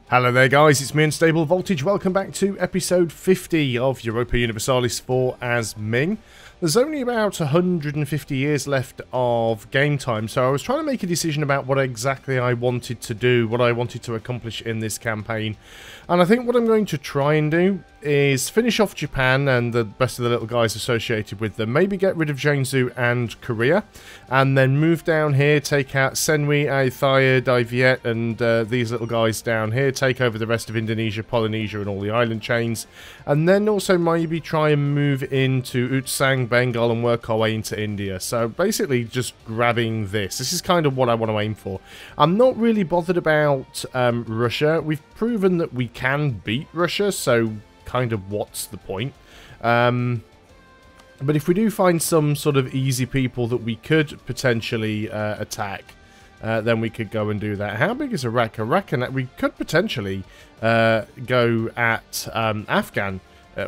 Hello there guys, it's me Unstable Voltage. Welcome back to episode 50 of Europa Universalis IV as Ming. There's only about 150 years left of game time, so I was trying to make a decision about what exactly I wanted to do, what I wanted to accomplish in this campaign. And I think what I'm going to try and do is finish off Japan and the rest of the little guys associated with them. Maybe get rid of Jiangsu and Korea, and then move down here, take out Senwi, Aithaya, Daiviet, and these little guys down here, take over the rest of Indonesia, Polynesia, and all the island chains. And then also maybe try and move into Utsang, Bengal, and work our way into India. So basically just grabbing this. This is kind of what I want to aim for. I'm not really bothered about Russia. We've proven that we can beat Russia, so kind of what's the point? But if we do find some sort of easy people that we could potentially attack, then we could go and do that. How big is Iraq? Iraq, and we could potentially go at Afghan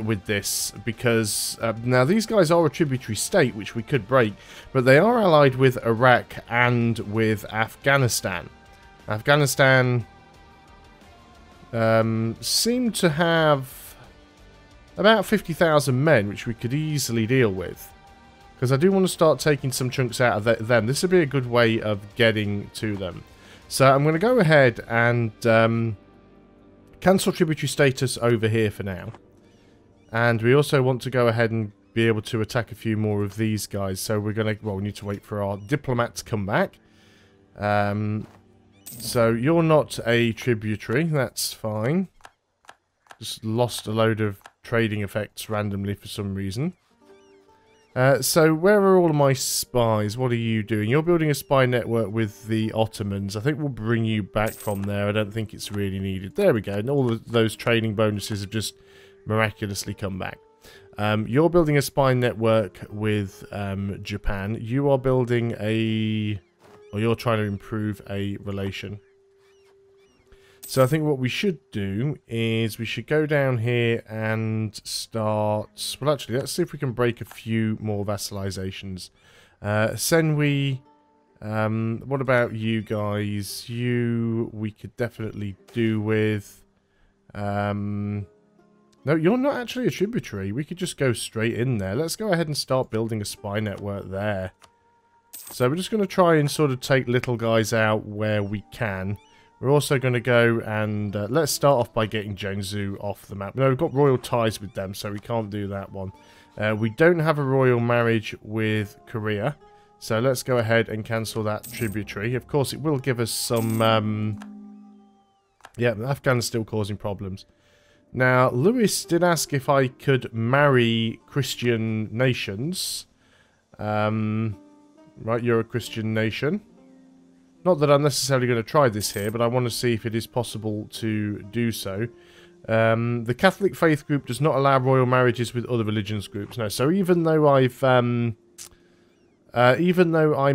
with this, because now these guys are a tributary state, which we could break, but they are allied with Iraq and with Afghanistan. Afghanistan seem to have about 50,000 men, which we could easily deal with. Because I do want to start taking some chunks out of them. This would be a good way of getting to them. So I'm going to go ahead and cancel tributary status over here for now. And we also want to go ahead and be able to attack a few more of these guys. So we're going to, well, we need to wait for our diplomat to come back. So you're not a tributary, that's fine. Just lost a load of trading effects randomly for some reason. So where are all of my spies? What are you doing? You're building a spy network with the Ottomans. I think we'll bring you back from there. I don't think it's really needed. There we go. And all of those training bonuses have just miraculously come back. You're building a spy network with Japan. You are building a... or you're trying to improve a relation. So I think what we should do is we should go down here and start... Well, actually, let's see if we can break a few more vassalizations. Senwi, what about you guys? You, we could definitely do with... no, you're not actually a tributary. We could just go straight in there. Let's go ahead and start building a spy network there. So we're just going to try and sort of take little guys out where we can. We're also going to go and let's start off by getting Jiangsu off the map. No, we've got royal ties with them, so we can't do that one. We don't have a royal marriage with Korea, so let's go ahead and cancel that tributary. Of course, it will give us some... yeah, Afghan's still causing problems. Now, Lewis did ask if I could marry Christian nations. Right, you're a Christian nation. Not that I'm necessarily going to try this here, but I want to see if it is possible to do so. The Catholic faith group does not allow royal marriages with other religions groups. No, so even though I'm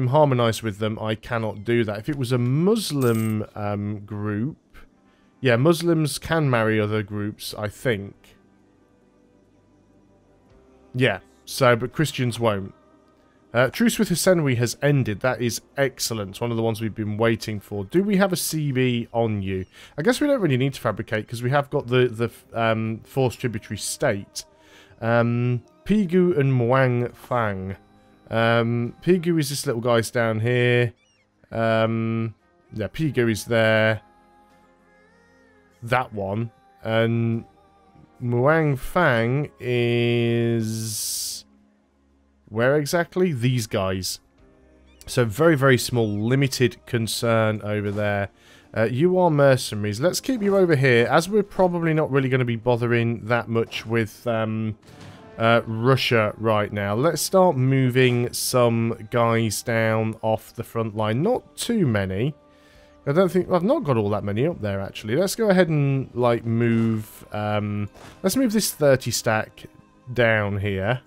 harmonized with them, I cannot do that. If it was a Muslim group, yeah, Muslims can marry other groups, I think. Yeah, so but Christians won't. Truce with Senwi has ended. That is excellent. One of the ones we've been waiting for. Do we have a CB on you? I guess we don't really need to fabricate because we have got the forced tributary state. Pigu and Muang Fang. Pigu is this little guy's down here. Yeah, Pigu is there. That one. And Muang Fang is... where exactly? These guys. So very, very small, limited concern over there. You are mercenaries. Let's keep you over here, as we're probably not really going to be bothering that much with Russia right now. Let's start moving some guys down off the front line. Not too many. I don't think... I've not got all that many up there, actually. Let's go ahead and, like, move... let's move this 30 stack down here.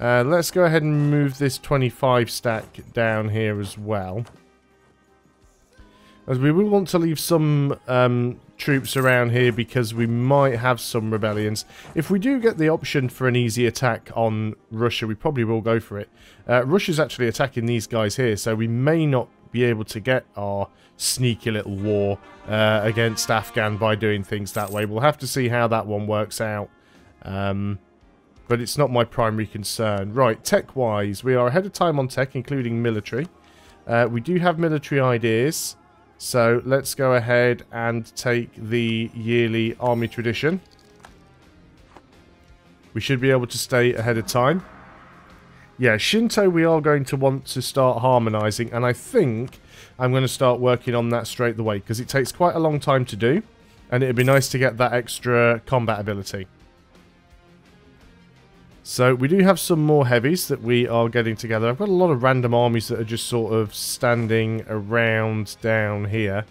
Let's go ahead and move this 25 stack down here as well. As we will want to leave some troops around here because we might have some rebellions. If we do get the option for an easy attack on Russia, we probably will go for it. Russia's actually attacking these guys here, so we may not be able to get our sneaky little war against Afghan by doing things that way. We'll have to see how that one works out. But it's not my primary concern. Right, tech-wise, we are ahead of time on tech, including military. We do have military ideas, so let's go ahead and take the yearly army tradition. We should be able to stay ahead of time. Yeah, Shinto we are going to want to start harmonizing, and I think I'm going to start working on that straight away, because it takes quite a long time to do, and it'd be nice to get that extra combat ability. So we do have some more heavies that we are getting together. I've got a lot of random armies that are just sort of standing around down here.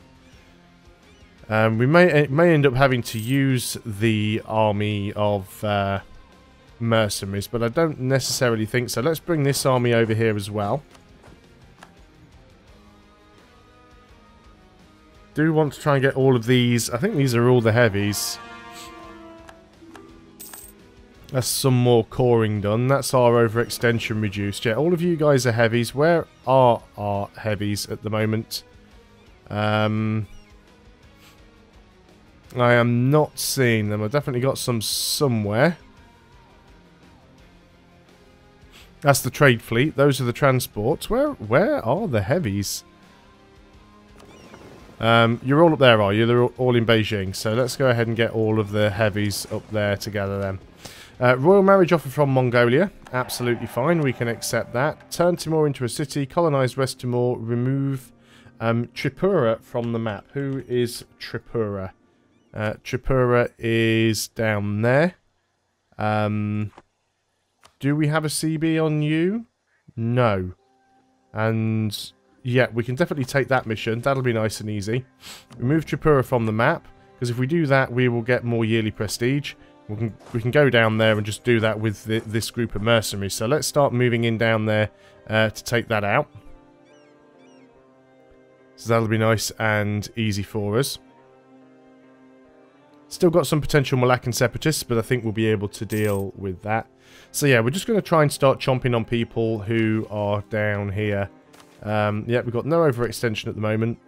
We may end up having to use the army of mercenaries, but I don't necessarily think so. Let's bring this army over here as well. Do want to try and get all of these. I think these are all the heavies. That's some more coring done. That's our overextension reduced. Yeah, all of you guys are heavies. Where are our heavies at the moment? I am not seeing them. I've definitely got some somewhere. That's the trade fleet. Those are the transports. Where are the heavies? You're all up there, are you? They're all in Beijing. So let's go ahead and get all of the heavies up there together then. Royal marriage offer from Mongolia. Absolutely fine. We can accept that. Turn Timor into a city. Colonize West Timor. Remove Tripura from the map. Who is Tripura? Tripura is down there. Do we have a CB on you? No. And yeah, we can definitely take that mission. That'll be nice and easy. Remove Tripura from the map, because if we do that, we will get more yearly prestige. We can go down there and just do that with this group of mercenaries. So let's start moving in down there to take that out. So that'll be nice and easy for us. Still got some potential Malaccan separatists, but I think we'll be able to deal with that. So yeah, we're just going to try and start chomping on people who are down here. Yeah, we've got no overextension at the moment.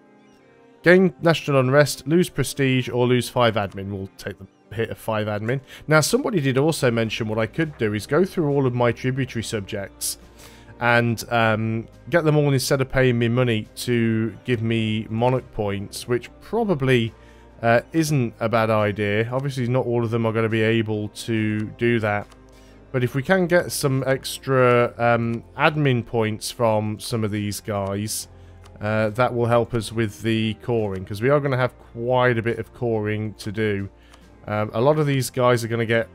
Gain national unrest, lose prestige, or lose 5 admin. We'll take the hit of 5 admin. Now, somebody did also mention what I could do is go through all of my tributary subjects and get them all instead of paying me money to give me monarch points, which probably isn't a bad idea. Obviously, not all of them are going to be able to do that. But if we can get some extra admin points from some of these guys, that will help us with the coring, because we are going to have quite a bit of coring to do. A lot of these guys are going to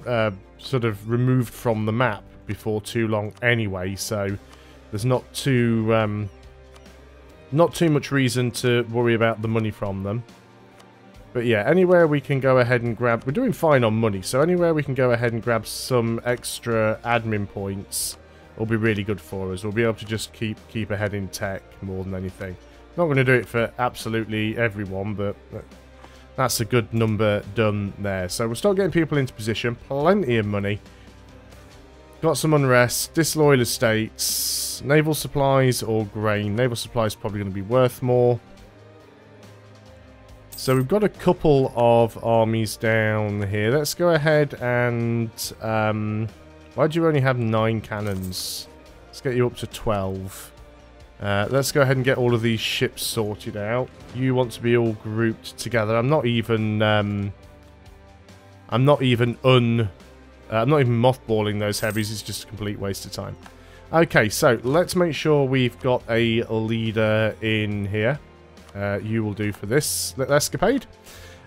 get sort of removed from the map before too long anyway, so there's not too much reason to worry about the money from them. But yeah, anywhere we can go ahead and grab... We're doing fine on money, so anywhere we can go ahead and grab some extra admin points will be really good for us. We'll be able to just keep ahead in tech more than anything. Not going to do it for absolutely everyone, but that's a good number done there. So we'll start getting people into position. Plenty of money. Got some unrest. Disloyal estates. Naval supplies or grain. Naval supplies probably going to be worth more. So we've got a couple of armies down here. Let's go ahead and... why do you only have 9 cannons? Let's get you up to 12. Let's go ahead and get all of these ships sorted out. You want to be all grouped together. I'm not even mothballing those heavies. It's just a complete waste of time. Okay, so let's make sure we've got a leader in here. You will do for this escapade.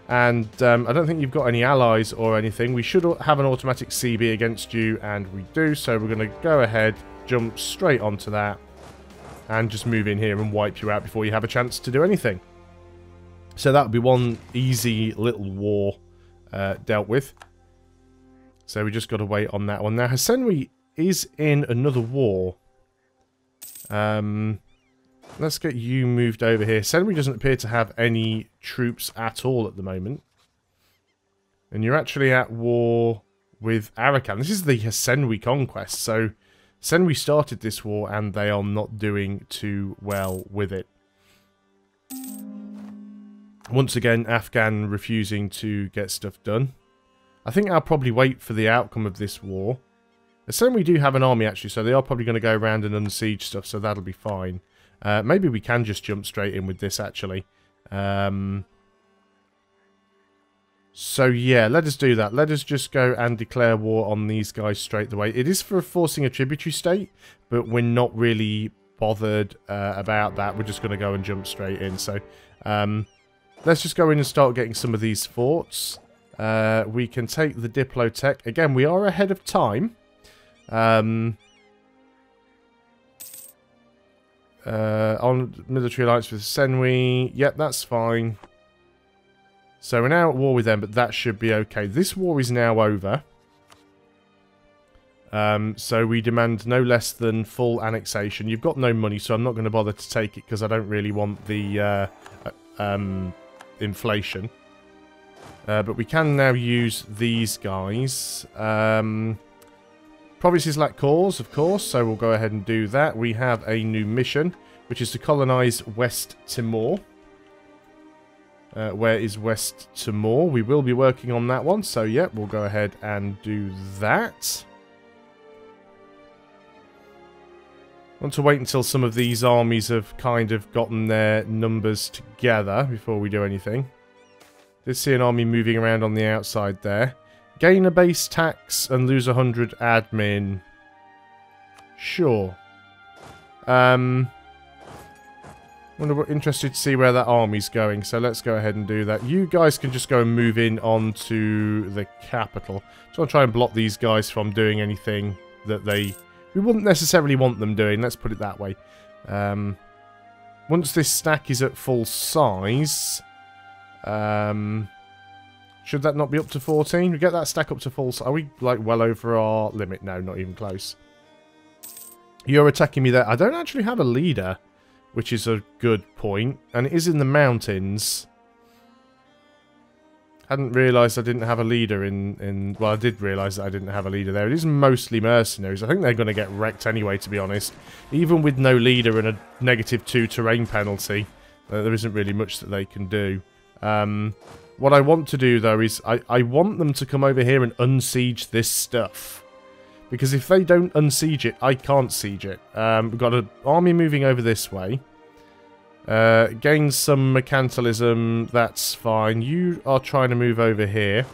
And I don't think you've got any allies or anything. We should have an automatic CB against you, and we do. So we're going to go ahead, jump straight onto that, and just move in here and wipe you out before you have a chance to do anything. So that would be one easy little war dealt with. So we just got to wait on that one. Now, Hasenwi is in another war. Let's get you moved over here. Hasenwi doesn't appear to have any troops at all at the moment. And you're actually at war with Arakan. This is the Hasenwi conquest, so Senwi started this war and they are not doing too well with it. Once again, Afghan refusing to get stuff done. I think I'll probably wait for the outcome of this war. Senwi do have an army actually, so they are probably going to go around and unsiege stuff, so that'll be fine. Maybe we can just jump straight in with this actually. So yeah, let us do that. Let us just go and declare war on these guys straight away. It is for forcing a tributary state, but we're not really bothered about that. We're just going to go and jump straight in. So let's just go in and start getting some of these forts. We can take the Diplotech. Again, we are ahead of time. On military alliance with Senwi. Yep, that's fine. So we're now at war with them, but that should be okay. This war is now over. So we demand no less than full annexation. You've got no money, so I'm not going to bother to take it because I don't really want the inflation. But we can now use these guys. Provinces lack cores, of course, so we'll go ahead and do that. We have a new mission, which is to colonize West Timor. Where is West Timor? We will be working on that one, so yeah, we'll go ahead and do that. I want to wait until some of these armies have kind of gotten their numbers together before we do anything. Did see an army moving around on the outside there. Gain a base tax and lose 100 admin. Sure. Interested to see where that army's going, so let's go ahead and do that. You guys can just go and move in onto the capital. So I'll try and block these guys from doing anything that we wouldn't necessarily want them doing, let's put it that way. Once this stack is at full size, should that not be up to 14? We get that stack up to full size. Are we like well over our limit? No, not even close. You're attacking me there. I don't actually have a leader, which is a good point. And it is in the mountains. Hadn't realised I didn't have a leader in... Well, I did realise that I didn't have a leader there. It is mostly mercenaries. I think they're going to get wrecked anyway, to be honest. Even with no leader and a -2 terrain penalty, there isn't really much that they can do. What I want to do, though, is I want them to come over here and unsiege this stuff. Because if they don't unsiege it, I can't siege it. We've got an army moving over this way. Gains some mercantilism, that's fine. You are trying to move over here.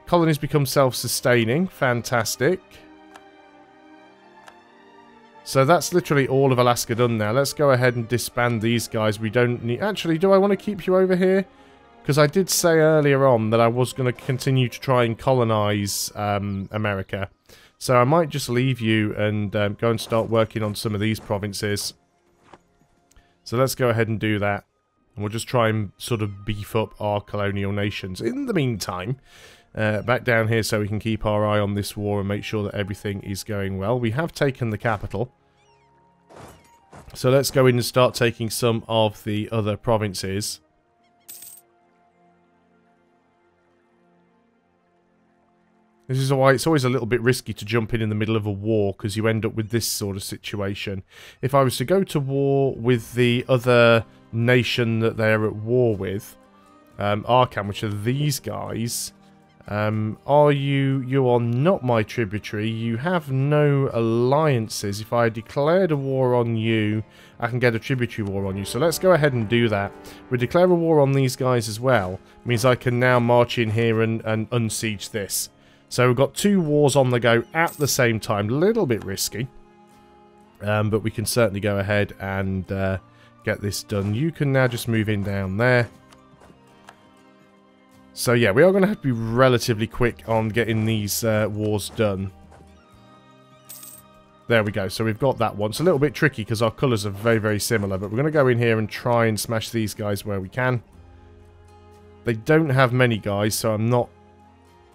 Colonies become self-sustaining, fantastic. So that's literally all of Alaska done now. Let's go ahead and disband these guys. We don't need... Actually, do I want to keep you over here? Because I did say earlier on that I was going to continue to try and colonize America. So I might just leave you and go and start working on some of these provinces. So let's go ahead and do that. And we'll just try and sort of beef up our colonial nations. In the meantime, back down here so we can keep our eye on this war and make sure that everything is going well. We have taken the capital. So let's go in and start taking some of the other provinces. This is why it's always a little bit risky to jump in the middle of a war, because you end up with this sort of situation. If I was to go to war with the other nation that they're at war with, Arkham, which are these guys, you are not my tributary, you have no alliances. If I declared a war on you, I can get a tributary war on you. So let's go ahead and do that. We declare a war on these guys as well. It means I can now march in here and unsiege this. So we've got 2 wars on the go at the same time. A little bit risky. But we can certainly go ahead and get this done. You can now just move in down there. So yeah, we are going to have to be relatively quick on getting these wars done. There we go. So we've got that one. It's a little bit tricky because our colours are very, very similar. But we're going to go in here and try and smash these guys where we can. They don't have many guys, so I'm not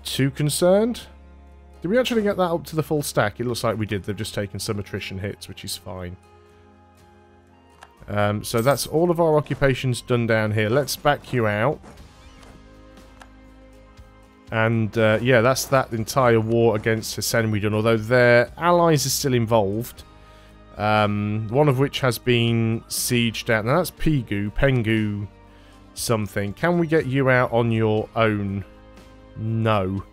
too concerned. Did we actually get that up to the full stack? It looks like we did. They've just taken some attrition hits, which is fine. So that's all of our occupations done down here. Let's back you out. And yeah, that's that entire war against Hessen we done, although their allies are still involved. One of which has been sieged out. Now that's Pengu something. Can we get you out on your own? No.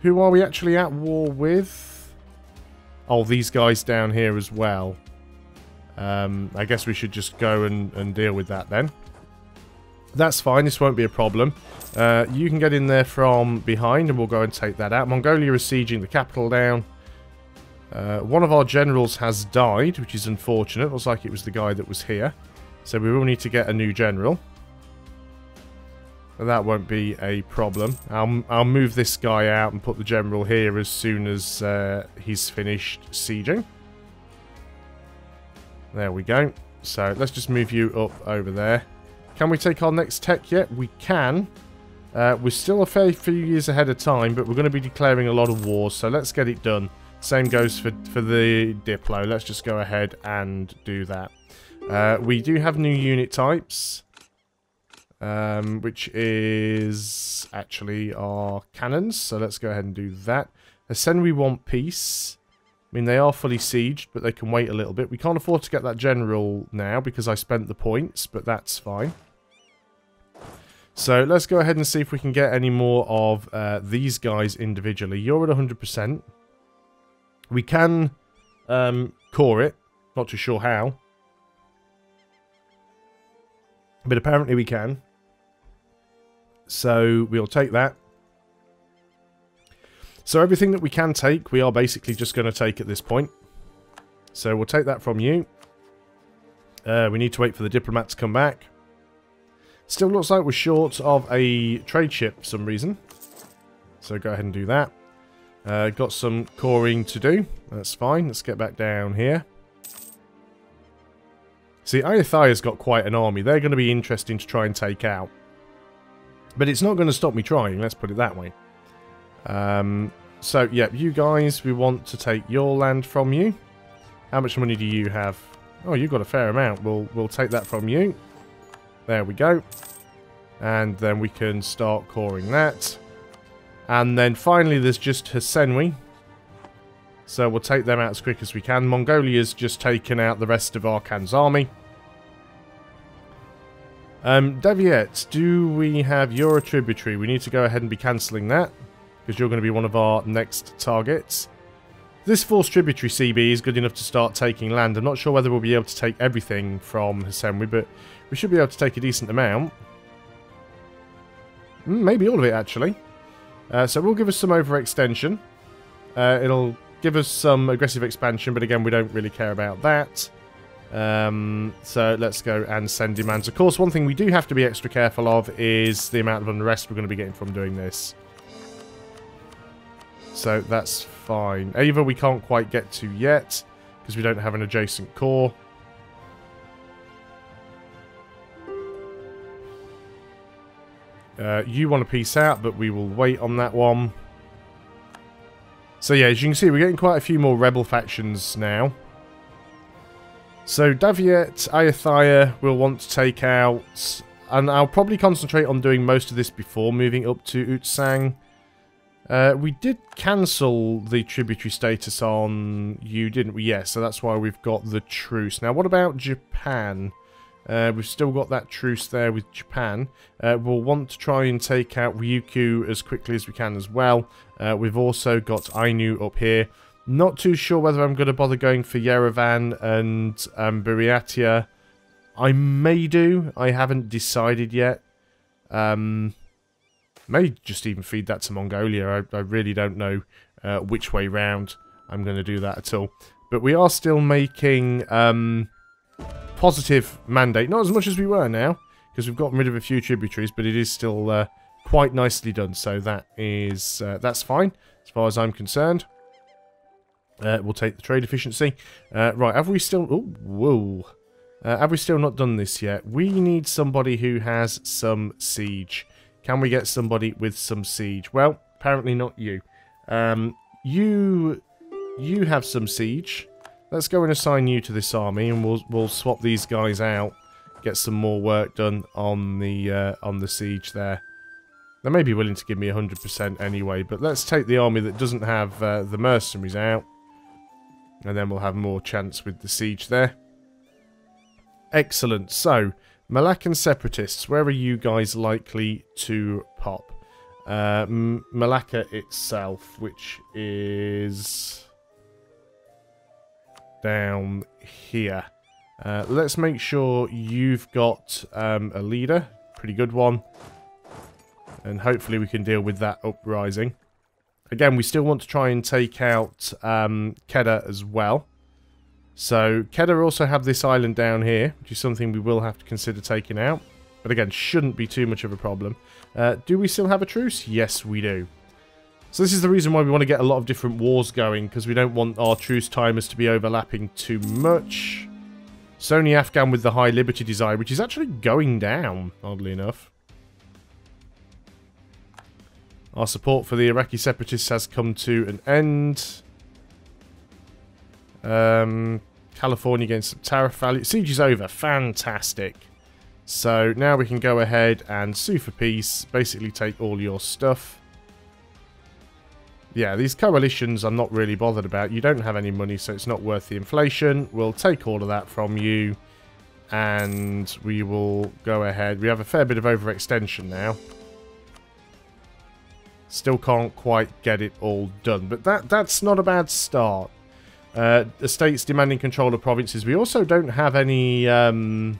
Who are we actually at war with? Oh, these guys down here as well. I guess we should just go and deal with that then. That's fine, this won't be a problem. You can get in there from behind and we'll go and take that out. Mongolia is sieging the capital down. One of our generals has died, which is unfortunate. Looks like it was the guy that was here. So we will need to get a new general. But that won't be a problem. I'll move this guy out and put the general here as soon as he's finished sieging. There we go. So let's just move you up over there. Can we take our next tech yet? We can. We're still a fair few years ahead of time, but we're going to be declaring a lot of wars, so let's get it done. Same goes for the Diplo. Let's just go ahead and do that. We do have new unit types, which is actually our cannons, so let's go ahead and do that. Hessen, we want peace. I mean, they are fully sieged, but they can wait a little bit. We can't afford to get that general now because I spent the points, but that's fine. So let's go ahead and see if we can get any more of these guys individually. You're at 100%. We can core it. Not too sure how. But apparently we can. So we'll take that. So everything that we can take, we are basically just going to take at this point. So we'll take that from you. We need to wait for the diplomat to come back. Still looks like we're short of a trade ship for some reason. So go ahead and do that. Got some coring to do. That's fine. Let's get back down here. See, Ayathaya's got quite an army. They're going to be interesting to try and take out. But it's not going to stop me trying, let's put it that way. So, yeah, you guys, we want to take your land from you. How much money do you have? Oh, you've got a fair amount. We'll take that from you. There we go. And then we can start coring that. And then finally, there's just Hesenwi. So we'll take them out as quick as we can. Mongolia's just taken out the rest of Arkhan's army. Deviet, do we have your tributary? We need to go ahead and be cancelling that, because you're going to be one of our next targets. This force tributary CB is good enough to start taking land. I'm not sure whether we'll be able to take everything from Hesenwi, but we should be able to take a decent amount. Maybe all of it, actually. So we'll give us some overextension. It'll give us some aggressive expansion, but again, we don't really care about that. So let's go and send demands. Of course, one thing we do have to be extra careful of is the amount of unrest we're going to be getting from doing this. So that's fine. Ava we can't quite get to yet, because we don't have an adjacent core. You want to peace out, but we will wait on that one. So yeah, as you can see, we're getting quite a few more rebel factions now. So Daviet, Ayathaya will want to take out, and I'll probably concentrate on doing most of this before moving up to Utsang. We did cancel the tributary status on you, didn't we? Yes, so that's why we've got the truce. Now, what about Japan? We've still got that truce there with Japan. We'll want to try and take out Ryukyu as quickly as we can as well. We've also got Ainu up here. Not too sure whether I'm going to bother going for Yerevan and Buryatia. I may do. I haven't decided yet. May just even feed that to Mongolia. I really don't know which way round I'm going to do that at all. But we are still making positive mandate. Not as much as we were now, because we've gotten rid of a few tributaries, but it is still quite nicely done. So that is that's fine as far as I'm concerned. We'll take the trade efficiency. Right, have we still... Oh, whoa. Have we still not done this yet? We need somebody who has some siege. Can we get somebody with some siege? Well, apparently not you. You have some siege. Let's go and assign you to this army, and we'll swap these guys out. get some more work done on the siege there. They may be willing to give me 100% anyway, but let's take the army that doesn't have the mercenaries out. And then we'll have more chance with the siege there. Excellent. So, Malaccan separatists, where are you guys likely to pop? Malacca itself, which is down here. Let's make sure you've got a leader, pretty good one, and hopefully we can deal with that uprising. Again, we still want to try and take out Kedah as well. So, Kedah also have this island down here, which is something we will have to consider taking out. But again, shouldn't be too much of a problem. Do we still have a truce? Yes, we do. So this is the reason why we want to get a lot of different wars going, because we don't want our truce timers to be overlapping too much. It's only Afghan with the high liberty desire, which is actually going down, oddly enough. Our support for the Iraqi separatists has come to an end. California gains some tariff value. Siege is over. Fantastic. So now we can go ahead and sue for peace. Basically take all your stuff. Yeah, these coalitions I'm not really bothered about. You don't have any money, so it's not worth the inflation. We'll take all of that from you. And we will go ahead. We have a fair bit of overextension now. Still can't quite get it all done. But that's not a bad start. Estates demanding control of provinces. We also don't have any of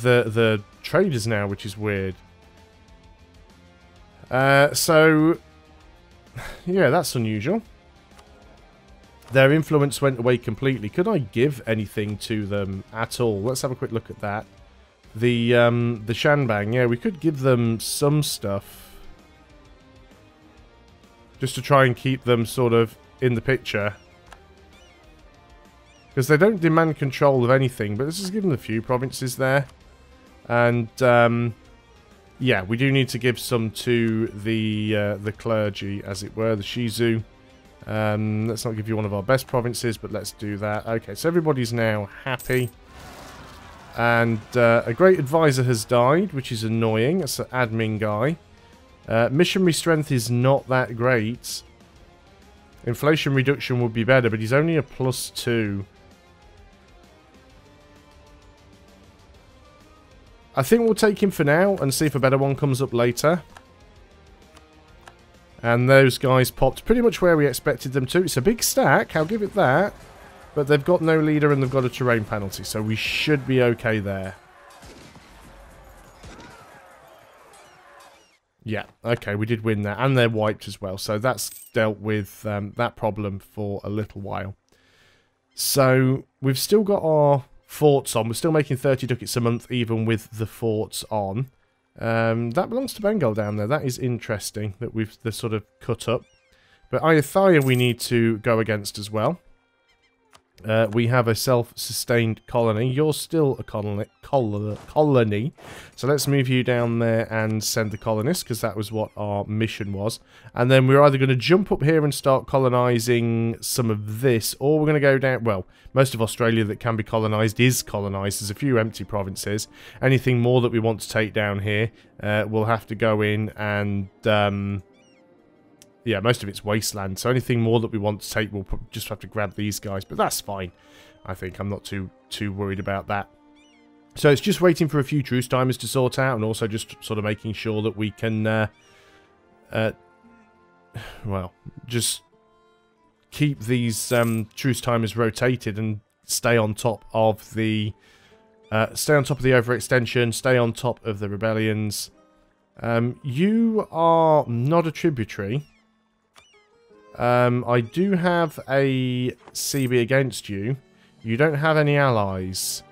the traders now, which is weird. So, yeah, that's unusual. Their influence went away completely. Could I give anything to them at all? Let's have a quick look at that. The Shanbang, yeah, we could give them some stuff. Just to try and keep them sort of in the picture. Because they don't demand control of anything, but let's just give them a few provinces there. And, yeah, we do need to give some to the clergy, as it were, the Shizu. Let's not give you one of our best provinces, but let's do that. Okay, so everybody's now happy. And a great advisor has died, which is annoying. That's an admin guy. Missionary strength is not that great. Inflation reduction would be better, but he's only a +2. I think we'll take him for now and see if a better one comes up later. And those guys popped pretty much where we expected them to. It's a big stack, I'll give it that. But they've got no leader and they've got a terrain penalty, so we should be okay there. Yeah, okay, we did win that. And they're wiped as well, so that's dealt with that problem for a little while. So, we've still got our forts on. We're still making 30 ducats a month, even with the forts on. That belongs to Bengal down there. That is interesting that we've sort of cut up. But Ayutthaya we need to go against as well. We have a self-sustained colony. You're still a colony. So let's move you down there and send the colonists, because that was what our mission was. And then we're either going to jump up here and start colonising some of this, or we're going to go down... Well, most of Australia that can be colonised is colonised. There's a few empty provinces. Anything more that we want to take down here, we'll have to go in and... yeah, most of it's wasteland, so anything more that we want to take, we'll just have to grab these guys. But that's fine, I think. I'm not too worried about that. So it's just waiting for a few truce timers to sort out, and also just sort of making sure that we can, well, just keep these truce timers rotated and stay on top of the overextension, stay on top of the rebellions. You are not a tributary. I do have a CB against you. You don't have any allies.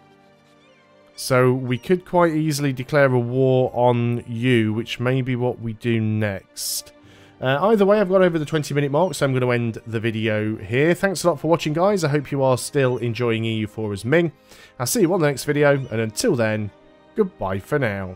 So we could quite easily declare a war on you, which may be what we do next. Either way, I've got over the 20-minute mark, so I'm going to end the video here. Thanks a lot for watching, guys. I hope you are still enjoying EU4 as Ming. I'll see you on the next video, and until then, goodbye for now.